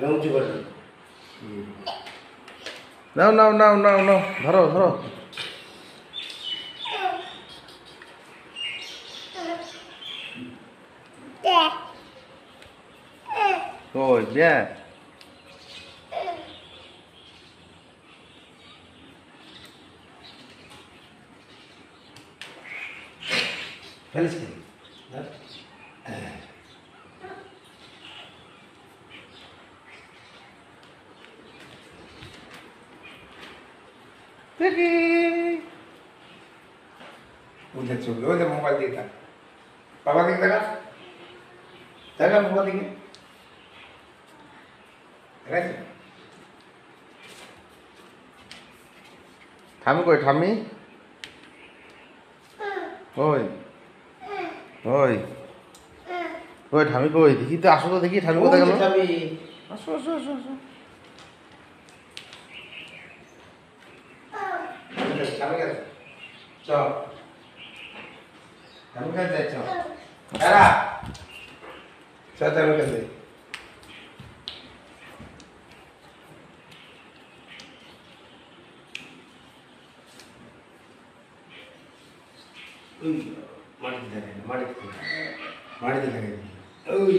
উঁচু করে নাও নাও নাও নাও নাও ধরো ধরো ওই ব্যাঁ ফেলিস উঠে চলবে ওই যে মোবাইল দিয়ে থাক বাবা দিকে দেখা দেখা মোবাইল দিকে দেখাচ্ছি ঠামি কই ঠামি ওই ওই ওই ঠামি কই দেখি তো আসো তো দেখি ঠামি কোথায় গেল আসো আসো আসো আসো ঠামি গেছে চল ঠামি কাছে যাই চল এরা চল ঠামি কাছে মাটিতে থাকে মাটিতে থাকে ওই